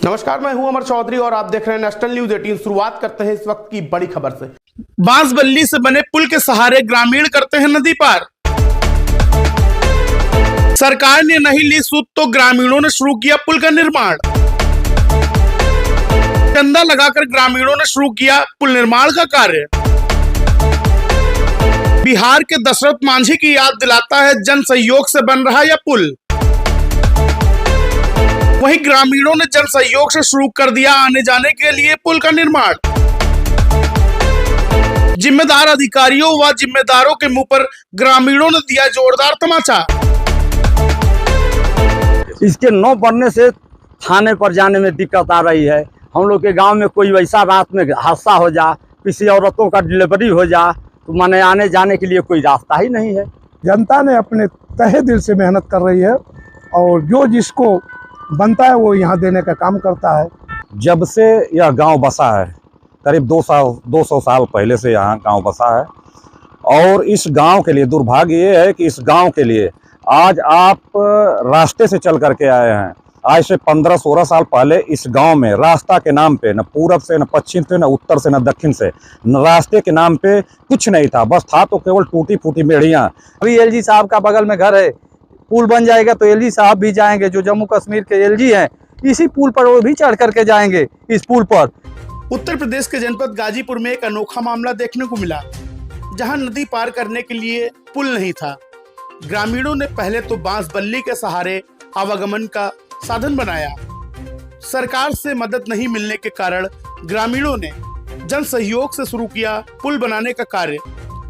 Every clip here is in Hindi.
नमस्कार, मैं हूं अमर चौधरी और आप देख रहे हैं नेशनल न्यूज 18। शुरुआत करते हैं इस वक्त की बड़ी खबर से। बांसबल्ली से बने पुल के सहारे ग्रामीण करते हैं नदी पार। सरकार ने नहीं ली सूद तो ग्रामीणों ने शुरू किया पुल का निर्माण। चंदा लगाकर ग्रामीणों ने शुरू किया पुल निर्माण का कार्य। बिहार के दशरथ मांझी की याद दिलाता है जन सहयोग से बन रहा यह पुल। वहीं ग्रामीणों ने जन सहयोग से शुरू कर दिया आने जाने के लिए पुल का निर्माण। जिम्मेदार अधिकारियों व जिम्मेदारों के मुंह पर ग्रामीणों ने दिया जोरदार तमाचा। इसके न बनने से थाने पर जाने में दिक्कत आ रही है। हम लोग के गांव में कोई वैसा रात में हादसा हो जा, किसी औरतों का डिलीवरी हो जा, तो माने आने जाने के लिए कोई रास्ता ही नहीं है। जनता ने अपने तहे दिल से मेहनत कर रही है और जो जिसको बनता है वो यहाँ देने का काम करता है। जब से यह गांव बसा है, करीब 200 साल पहले से यहाँ गांव बसा है। और इस गांव के लिए दुर्भाग्य ये है कि इस गांव के लिए आज आप रास्ते से चल करके आए हैं। आज से 15-16 साल पहले इस गांव में रास्ता के नाम पे न पूरब से न पश्चिम से न उत्तर से न दक्षिण से न रास्ते के नाम पे कुछ नहीं था। बस था तो केवल टूटी फूटी मेढ़ियाँ। अभी एलजी साहब का बगल में घर है, पुल बन जाएगा तो एलजी साहब भी जाएंगे, जो जम्मू कश्मीर के एलजी हैं, इसी पुल पर वो भी चढ़ करके जाएंगे इस पुल पर। उत्तर प्रदेश के जनपद गाजीपुर में एक अनोखा मामला देखने को मिला, जहां नदी पार करने के लिए पुल नहीं था। ग्रामीणों ने पहले तो बांसबल्ली के सहारे आवागमन का साधन बनाया। सरकार से मदद नहीं मिलने के कारण ग्रामीणों ने जन सहयोग से शुरू किया पुल बनाने का कार्य।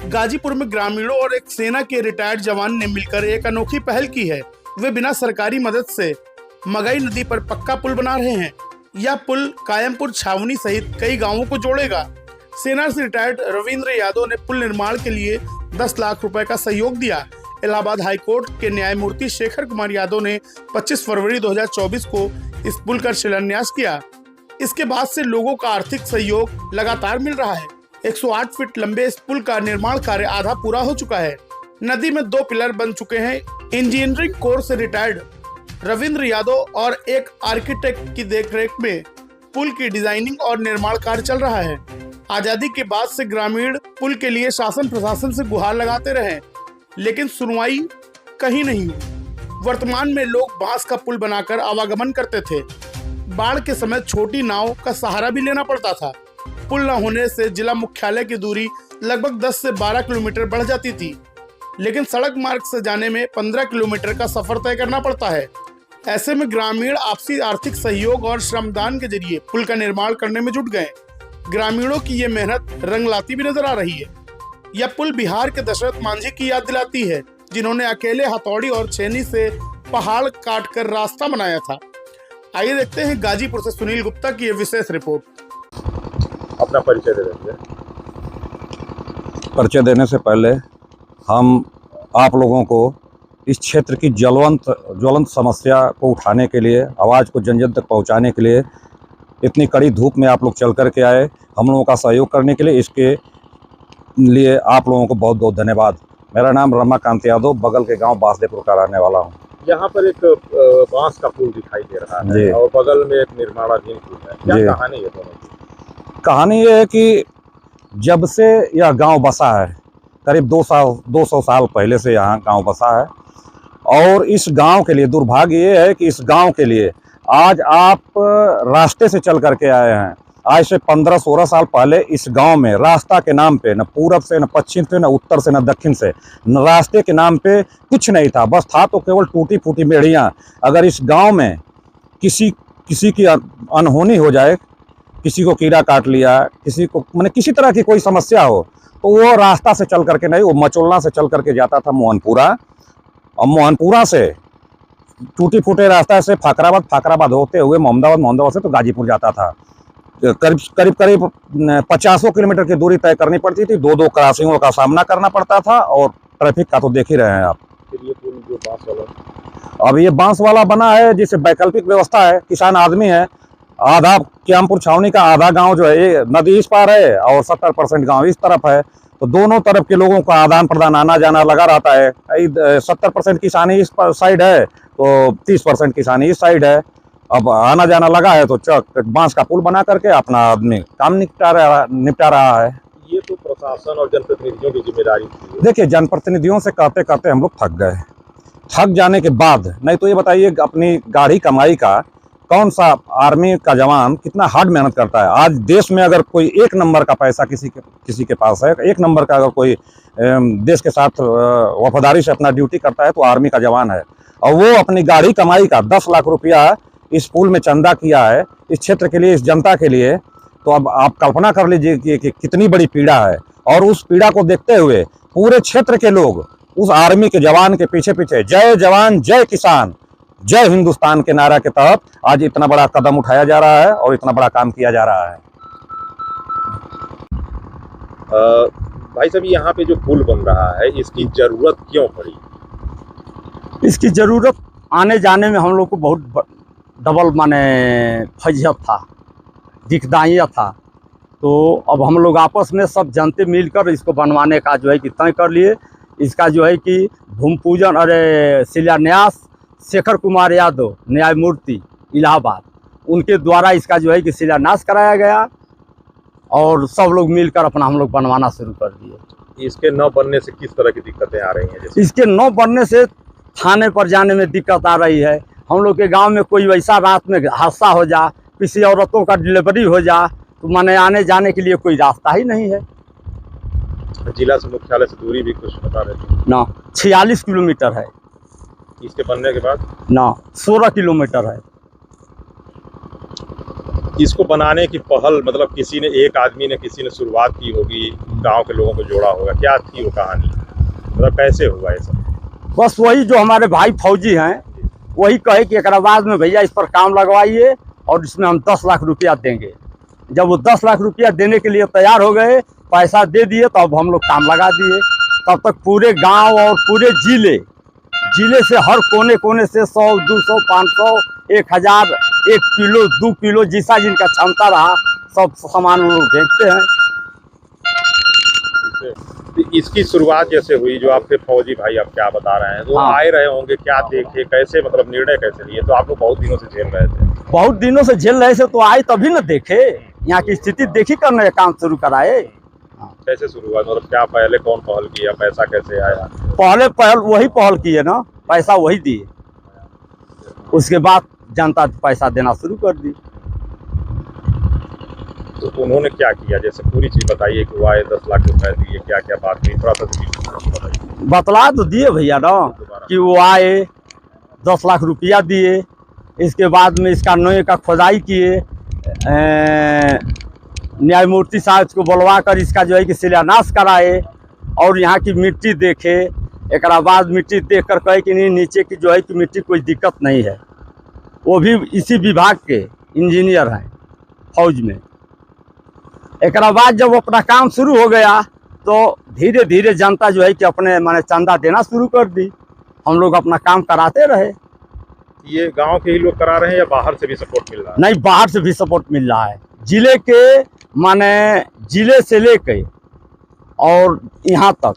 गाजीपुर में ग्रामीणों और एक सेना के रिटायर्ड जवान ने मिलकर एक अनोखी पहल की है। वे बिना सरकारी मदद से मगई नदी पर पक्का पुल बना रहे हैं। यह पुल कायमपुर छावनी सहित कई गांवों को जोड़ेगा। सेना से रिटायर्ड रविंद्र यादव ने पुल निर्माण के लिए 10 लाख रुपए का सहयोग दिया। इलाहाबाद हाईकोर्ट के न्यायमूर्ति शेखर कुमार यादव ने 25 फरवरी 2024 को इस पुल का शिलान्यास किया। इसके बाद से लोगों का आर्थिक सहयोग लगातार मिल रहा है। 108 फीट लंबे इस पुल का निर्माण कार्य आधा पूरा हो चुका है। नदी में 2 पिलर बन चुके हैं। इंजीनियरिंग कोर्स से रिटायर्ड रविंद्र यादव और एक आर्किटेक्ट की देखरेख में पुल की डिजाइनिंग और निर्माण कार्य चल रहा है। आजादी के बाद से ग्रामीण पुल के लिए शासन प्रशासन से गुहार लगाते रहे, लेकिन सुनवाई कहीं नहीं हुई। वर्तमान में लोग बांस का पुल बनाकर आवागमन करते थे। बाढ़ के समय छोटी नाव का सहारा भी लेना पड़ता था। पुल न होने से जिला मुख्यालय की दूरी लगभग 10 से 12 किलोमीटर बढ़ जाती थी, लेकिन सड़क मार्ग से जाने में 15 किलोमीटर का सफर तय करना पड़ता है। ऐसे में ग्रामीण आपसी आर्थिक सहयोग और श्रमदान के जरिए पुल का निर्माण करने में जुट गए। ग्रामीणों की ये मेहनत रंग लाती भी नजर आ रही है। यह पुल बिहार के दशरथ मांझी की याद दिलाती है, जिन्होंने अकेले हथौड़ी और छेनी से पहाड़ काटकर रास्ता बनाया था। आइए देखते हैं गाजीपुर से सुनील गुप्ता की यह विशेष रिपोर्ट। अपना परिचय दे देंगे। परिचय देने से पहले हम आप लोगों को इस क्षेत्र की ज्वलंत समस्या को उठाने के लिए, आवाज़ को जन जन तक पहुंचाने के लिए इतनी कड़ी धूप में आप लोग चल कर के आए, हम लोगों का सहयोग करने के लिए, इसके लिए आप लोगों को बहुत बहुत धन्यवाद। मेरा नाम रमाकांत यादव, बगल के गांव बांसदेपुर का रहने वाला हूं। यहाँ पर एक बांस का पुल दिखाई दे रहा है और बगल में एक निर्माणाधीन पुल है। क्या कहानी है दोनों की? कहानी ये है कि जब से यह गांव बसा है, करीब 200 साल पहले से यहाँ गांव बसा है। और इस गांव के लिए दुर्भाग्य ये है कि इस गांव के लिए आज आप रास्ते से चल करके आए हैं। आज से 15-16 साल पहले इस गांव में रास्ता के नाम पे न पूरब से न पश्चिम से न उत्तर से न दक्षिण से न रास्ते के नाम पे कुछ नहीं था। बस था तो केवल टूटी फूटी मेढ़ियाँ। अगर इस गांव में किसी की अनहोनी हो जाए, किसी को कीड़ा काट लिया, किसी को मैंने किसी तरह की कोई समस्या हो, तो वो रास्ता से चल करके नहीं, वो मचोलना से चल करके जाता था मोहनपुरा, और मोहनपुरा से टूटी फूटे रास्ता से फाकराबाद होते हुए मोहम्मदाबाद से तो गाजीपुर जाता था। करीब 50 किलोमीटर की दूरी तय करनी पड़ती थी। 2 क्रॉसिंगों का सामना करना पड़ता था और ट्रैफिक का तो देख ही रहे हैं आप। फिर ये पुल जो बांस वाला, अब ये बांस वाला बना है जिसे वैकल्पिक व्यवस्था है। किसान आदमी है, आधा क्यामपुर छावनी का आधा गांव जो है ये नदी इस पार है और 70% गांव इस तरफ है, तो दोनों तरफ के लोगों का आदान प्रदान आना जाना लगा रहता है। 70% किसानी इस साइड है तो 30% किसानी इस साइड है। अब आना जाना लगा है तो बांस का पुल बना करके अपना आदमी काम निपटा रहा है। ये तो प्रशासन और जनप्रतिनिधियों की जिम्मेदारी थी। देखिए, जनप्रतिनिधियों से कहते कहते हम लोग थक गए। थक जाने के बाद, नहीं तो ये बताइए अपनी गाढ़ी कमाई का कौन सा आर्मी का जवान कितना हार्ड मेहनत करता है। आज देश में अगर कोई एक नंबर का पैसा किसी के पास है, एक नंबर का अगर कोई देश के साथ वफादारी से अपना ड्यूटी करता है तो आर्मी का जवान है। और वो अपनी गाढ़ी कमाई का 10 लाख रुपया इस पुल में चंदा किया है, इस क्षेत्र के लिए, इस जनता के लिए। तो अब आप कल्पना कर लीजिए कि कितनी बड़ी पीड़ा है। और उस पीड़ा को देखते हुए पूरे क्षेत्र के लोग उस आर्मी के जवान के पीछे पीछे जय जवान जय किसान जय हिंदुस्तान के नारा के तहत आज इतना बड़ा कदम उठाया जा रहा है और इतना बड़ा काम किया जा रहा है। भाई साहब, यहाँ पे जो पुल बन रहा है इसकी जरूरत क्यों पड़ी? इसकी ज़रूरत आने जाने में हम लोग को बहुत डबल माने फजीहत था, दिखदाइया था। तो अब हम लोग आपस में सब जनते मिलकर इसको बनवाने का जो है कि तय कर लिए। इसका जो है कि भूमि पूजन शिलान्यास शेखर कुमार यादव न्यायमूर्ति इलाहाबाद, उनके द्वारा इसका जो है कि शिलान्यास कराया गया और सब लोग मिलकर अपना हम लोग बनवाना शुरू कर दिए। इसके न बनने से किस तरह की दिक्कतें आ रही हैं? इसके न बनने से थाने पर जाने में दिक्कत आ रही है। हम लोग के गांव में कोई वैसा रात में हादसा हो जा, किसी औरतों का डिलीवरी हो जा, तो माने आने जाने के लिए कोई रास्ता ही नहीं है। जिला से मुख्यालय से दूरी भी कुछ बता रहे थे ना 46 किलोमीटर है, इसके बनने के बाद ना 16 किलोमीटर है। इसको बनाने की पहल मतलब किसी ने, एक आदमी ने, किसी ने शुरुआत की होगी, गांव के लोगों को जोड़ा होगा, क्या थी वो कहानी, मतलब कैसे हुआ ये सब? बस वही जो हमारे भाई फौजी हैं वही कहे कि एक बाद में भैया इस पर काम लगवाइए और इसमें हम 10 लाख रुपया देंगे। जब वो 10 लाख रुपया देने के लिए तैयार हो गए, पैसा दे दिए, तो अब हम लोग काम लगा दिए। तब तक पूरे गांव और पूरे जिले से हर कोने कोने से 100, 200, 500, 1000, 1 किलो, 2 किलो जैसा जिनका क्षमता रहा सब सामान वो लोग भेजते हैं। इसकी शुरुआत जैसे हुई, जो आपके फौजी भाई आप क्या बता रहे हैं, वो आए रहे होंगे, क्या देखे, कैसे, मतलब निर्णय कैसे लिए? तो आप लोग बहुत दिनों से झेल रहे थे। बहुत दिनों से झेल रहे थे तो आए तभी न देखे, यहाँ की स्थिति देखी करने का काम शुरू कराए। कैसे शुरू हुआ, मतलब क्या पहले कौन पहल किया, पैसा कैसे आया? पहल वही पहल किए ना, पैसा वही दिए, उसके बाद जनता पैसा देना शुरू कर दी। तो उन्होंने क्या किया, जैसे पूरी चीज बताइए कि वो आए 10 लाख रुपए दिए, क्या क्या बात हुई, थोड़ा सा बताइए। बतला तो दिए भैया ना कि वो आए 10 लाख रुपया दिए, इसके बाद में इसका नोए का खुदाई किए, न्यायमूर्ति साहब को बुलवा कर इसका जो है कि शिलान्यास कराए और यहाँ की मिट्टी देखे। एक बाद मिट्टी देख कर कहे कि नहीं, नीचे की जो है कि मिट्टी कोई दिक्कत नहीं है। वो भी इसी विभाग के इंजीनियर हैं फौज में। एक बाद जब अपना काम शुरू हो गया तो धीरे धीरे जनता जो है कि अपने माने चंदा देना शुरू कर दी। हम लोग अपना काम कराते रहे। ये गांव के ही लोग करा रहे हैं या बाहर से भी सपोर्ट मिल रहा है? नहीं, बाहर से भी सपोर्ट मिल रहा है। जिले के माने जिले से लेके और यहाँ तक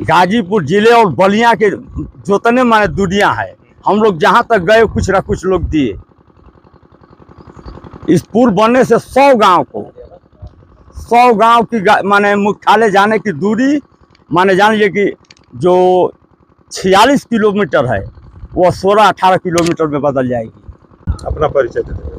गाजीपुर जिले और बलिया के जोतने माने दुनिया है, हम लोग जहाँ तक गए कुछ न कुछ लोग दिए। इस पुल बनने से 100 गांव की माने मुख्यालय जाने की दूरी माने जान लीजिए कि जो 46 किलोमीटर है वो 16-18 किलोमीटर में बदल जाएगी। अपना परिचय दे दीजिए।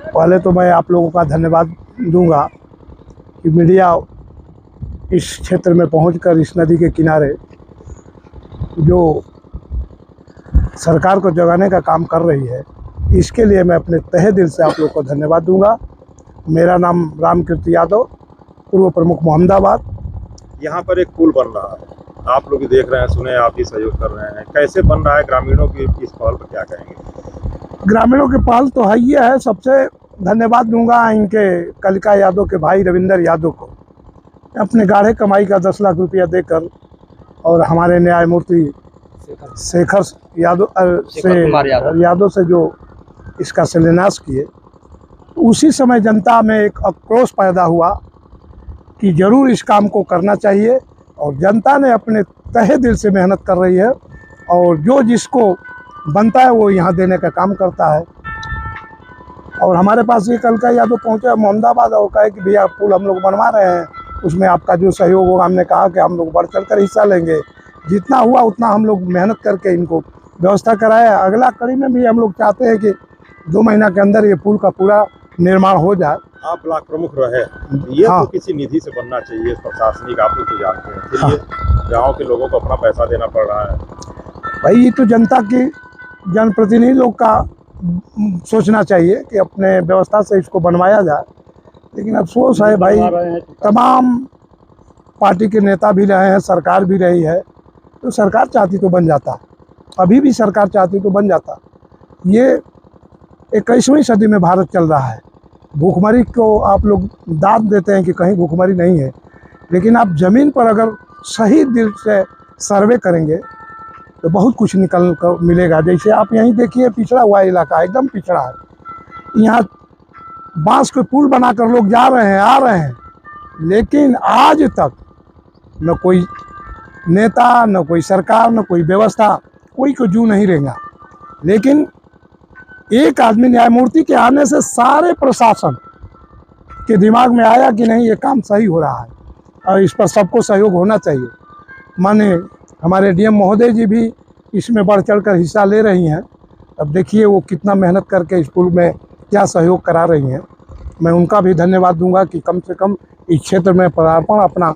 पहले तो मैं आप लोगों का धन्यवाद दूंगा कि मीडिया इस क्षेत्र में पहुंचकर इस नदी के किनारे जो सरकार को जगाने का काम कर रही है, इसके लिए मैं अपने तहे दिल से आप लोग को धन्यवाद दूंगा। मेरा नाम रामकीर्ति यादव, पूर्व प्रमुख मोहम्मदाबाद। यहाँ पर एक पुल बन रहा है, आप लोग भी देख रहे हैं, सुने, आप भी सहयोग कर रहे हैं, कैसे बन रहा है? ग्रामीणों की इस पहल पर क्या कहेंगे? ग्रामीणों की पहल तो है ही है। सबसे धन्यवाद दूंगा इनके कलिका यादव के भाई रविंदर यादव को, अपने गाढ़े कमाई का 10 लाख रुपया देकर और हमारे न्यायमूर्ति शेखर यादव से जो इसका शिलान्यास किए। उसी समय जनता में एक आक्रोश पैदा हुआ कि जरूर इस काम को करना चाहिए और जनता ने अपने तहे दिल से मेहनत कर रही है और जो जिसको बनता है वो यहाँ देने का काम करता है। और हमारे पास ये कल का यादव पहुँचा मोहम्मदाबाद और कहे कि भैया पुल हम लोग बनवा रहे हैं, उसमें आपका जो सहयोग होगा। हमने कहा कि हम लोग बढ़ चढ़ कर हिस्सा लेंगे, जितना हुआ उतना हम लोग मेहनत करके इनको व्यवस्था कराया। अगला कड़ी में भी हम लोग चाहते हैं कि 2 महीना के अंदर ये पुल का पूरा निर्माण हो जाए। आप ब्लॉक प्रमुख रहे, ये हाँ। तो किसी निधि से बनना चाहिए, प्रशासनिक आप लोग तो जानते हैं, फिर ये गाँव के लोगों को अपना पैसा देना पड़ रहा है। भाई ये तो जनता की जनप्रतिनिधि लोग का सोचना चाहिए कि अपने व्यवस्था से इसको बनवाया जाए। लेकिन अफसोस है भाई, तमाम पार्टी के नेता भी रहे हैं, सरकार भी रही है, तो सरकार चाहती तो बन जाता, अभी भी सरकार चाहती तो बन जाता। ये 21वीं सदी में भारत चल रहा है। भूखमरी को आप लोग दाद देते हैं कि कहीं भूखमरी नहीं है, लेकिन आप ज़मीन पर अगर सही दिल से सर्वे करेंगे तो बहुत कुछ निकल कर मिलेगा। जैसे आप यहीं देखिए, पिछड़ा हुआ इलाका एकदम पिछड़ा है, यहाँ बांस के पुल बनाकर लोग जा रहे हैं, आ रहे हैं, लेकिन आज तक न कोई नेता, न कोई सरकार, न कोई व्यवस्था, कोई को जू नहीं रहेगा। लेकिन एक आदमी न्यायमूर्ति के आने से सारे प्रशासन के दिमाग में आया कि नहीं ये काम सही हो रहा है और इस पर सबको सहयोग होना चाहिए। माने हमारे डीएम महोदय जी भी इसमें बढ़ चढ़ कर हिस्सा ले रही हैं। अब देखिए वो कितना मेहनत करके इस पुल में क्या सहयोग करा रही हैं। मैं उनका भी धन्यवाद दूंगा कि कम से कम इस क्षेत्र में पदार्पण अपना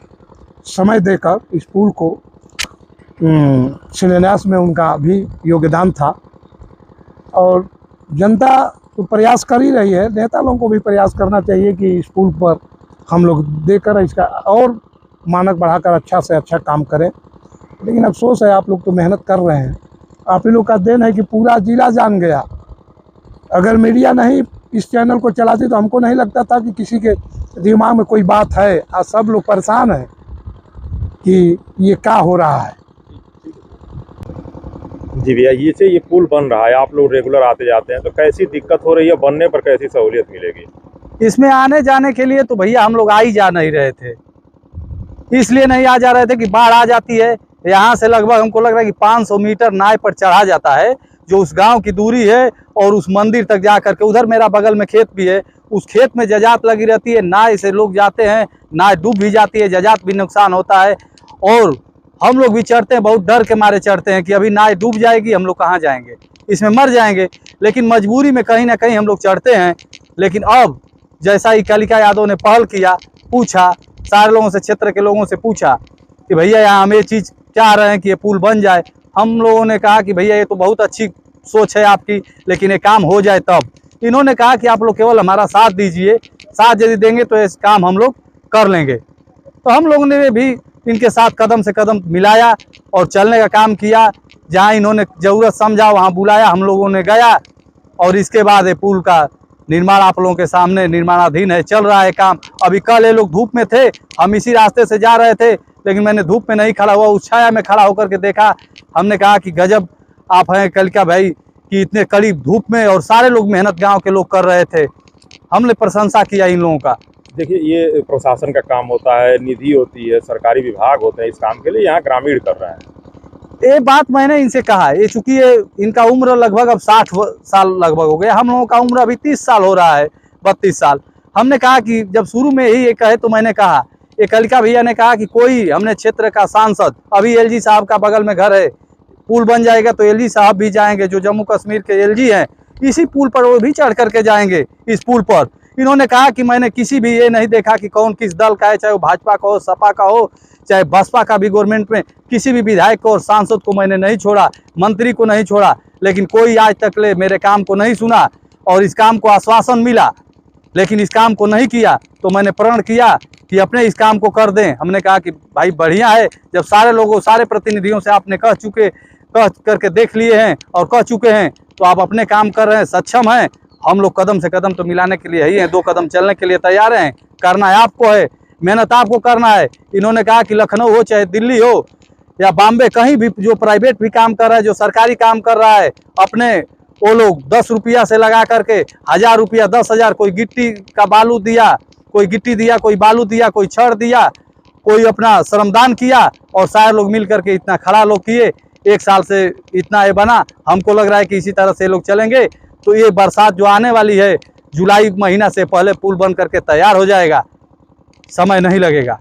समय देकर इस पुल को शिलान्यास में उनका भी योगदान था। और जनता तो प्रयास कर ही रही है, नेता लोगों को भी प्रयास करना चाहिए कि इस पुल पर हम लोग देकर इसका और मानक बढ़ाकर अच्छा से अच्छा काम करें। लेकिन अफसोस है, आप लोग तो मेहनत कर रहे हैं, आप ही लोग का देन है कि पूरा जिला जान गया। अगर मीडिया नहीं इस चैनल को चलाती तो हमको नहीं लगता था कि किसी के दिमाग में कोई बात है। आज सब लोग परेशान हैं कि ये क्या हो रहा है। जी भैया, ये पुल बन रहा है, आप लोग रेगुलर आते जाते हैं, तो कैसी दिक्कत हो रही है, बनने पर कैसी सहूलियत मिलेगी? इसमें आने जाने के लिए तो भैया हम लोग आ ही जा नहीं रहे थे, इसलिए नहीं आ जा रहे थे कि बाढ़ आ जाती है। यहाँ से लगभग हमको लग रहा है कि 500 मीटर नाव पर चढ़ा जाता है, जो उस गांव की दूरी है, और उस मंदिर तक जा करके उधर मेरा बगल में खेत भी है, उस खेत में जजात लगी रहती है, नाव से लोग जाते हैं, नाव डूब भी जाती है, जजात भी नुकसान होता है। और हम लोग भी चढ़ते हैं, बहुत डर के मारे चढ़ते हैं कि अभी नाव डूब जाएगी, हम लोग कहाँ जाएंगे, इसमें मर जाएंगे। लेकिन मजबूरी में कहीं ना कहीं हम लोग चढ़ते हैं। लेकिन अब जैसा ही कालिका यादव ने पहल किया, पूछा सारे लोगों से, क्षेत्र के लोगों से पूछा कि भैया यहाँ हम ये चीज़ चाह रहे हैं कि ये पुल बन जाए। हम लोगों ने कहा कि भैया ये तो बहुत अच्छी सोच है आपकी, लेकिन ये काम हो जाए तब। इन्होंने कहा कि आप लोग केवल हमारा साथ दीजिए, साथ यदि देंगे तो ये काम हम लोग कर लेंगे। तो हम लोगों ने भी इनके साथ कदम से कदम मिलाया और चलने का काम किया। जहाँ इन्होंने ज़रूरत समझा वहाँ बुलाया, हम लोगों ने गया, और इसके बाद ये पुल का निर्माण आप लोगों के सामने निर्माणाधीन है, चल रहा है काम। अभी कल ये लोग धूप में थे, हम इसी रास्ते से जा रहे थे, लेकिन मैंने धूप में नहीं खड़ा हुआ, उस छाया में खड़ा होकर के देखा। हमने कहा कि गजब आप हैं कालिका भाई, कि इतने करीब धूप में और सारे लोग मेहनत गांव के लोग कर रहे थे। हमने प्रशंसा किया इन लोगों का। देखिए, ये प्रशासन का काम होता है, निधि होती है, सरकारी विभाग होते हैं इस काम के लिए, यहाँ ग्रामीण कर रहे हैं। ये बात मैंने इनसे कहा, ये चूंकि ये इनका उम्र लगभग अब 60 साल लगभग हो गया, हम लोगों का उम्र अभी 30 साल हो रहा है, 32 साल। हमने कहा कि जब शुरू में ही ये कहे तो मैंने कहा, ये कालिका भैया ने कहा कि कोई हमने क्षेत्र का सांसद, अभी एलजी साहब का बगल में घर है, पुल बन जाएगा तो एलजी साहब भी जाएंगे, जो जम्मू कश्मीर के एलजी हैं, इसी पुल पर वो भी चढ़ करके जाएंगे इस पुल पर। इन्होंने कहा कि मैंने किसी भी ये नहीं देखा कि कौन किस दल का है, चाहे वो भाजपा का हो, सपा का हो, चाहे बसपा का भी गवर्नमेंट में, किसी भी विधायक को और सांसद को मैंने नहीं छोड़ा, मंत्री को नहीं छोड़ा, लेकिन कोई आज तक ले मेरे काम को नहीं सुना। और इस काम को आश्वासन मिला, लेकिन इस काम को नहीं किया, तो मैंने प्रण किया कि अपने इस काम को कर दें। हमने कहा कि भाई बढ़िया है, जब सारे लोगों, सारे प्रतिनिधियों से आपने कह करके देख लिए हैं और कह चुके हैं, तो आप अपने काम कर रहे हैं, सक्षम हैं। हम लोग कदम से कदम तो मिलाने के लिए ही हैं, 2 कदम चलने के लिए तैयार हैं। करना है आपको है, मेहनत आपको करना है। इन्होंने कहा कि लखनऊ हो चाहे दिल्ली हो या बॉम्बे, कहीं भी जो प्राइवेट भी काम कर रहा है, जो सरकारी काम कर रहा है, अपने वो लोग 10 रुपया से लगा करके 1000 रुपया, 10,000, कोई गिट्टी का बालू दिया, कोई गिट्टी दिया, कोई बालू दिया, कोई छड़ दिया, कोई अपना श्रमदान किया, और सारे लोग मिल करके इतना खड़ा लोग किए। 1 साल से इतना ये बना, हमको लग रहा है कि इसी तरह से लोग चलेंगे तो ये बरसात जो आने वाली है जुलाई महीना से पहले पुल बन करके तैयार हो जाएगा, समय नहीं लगेगा।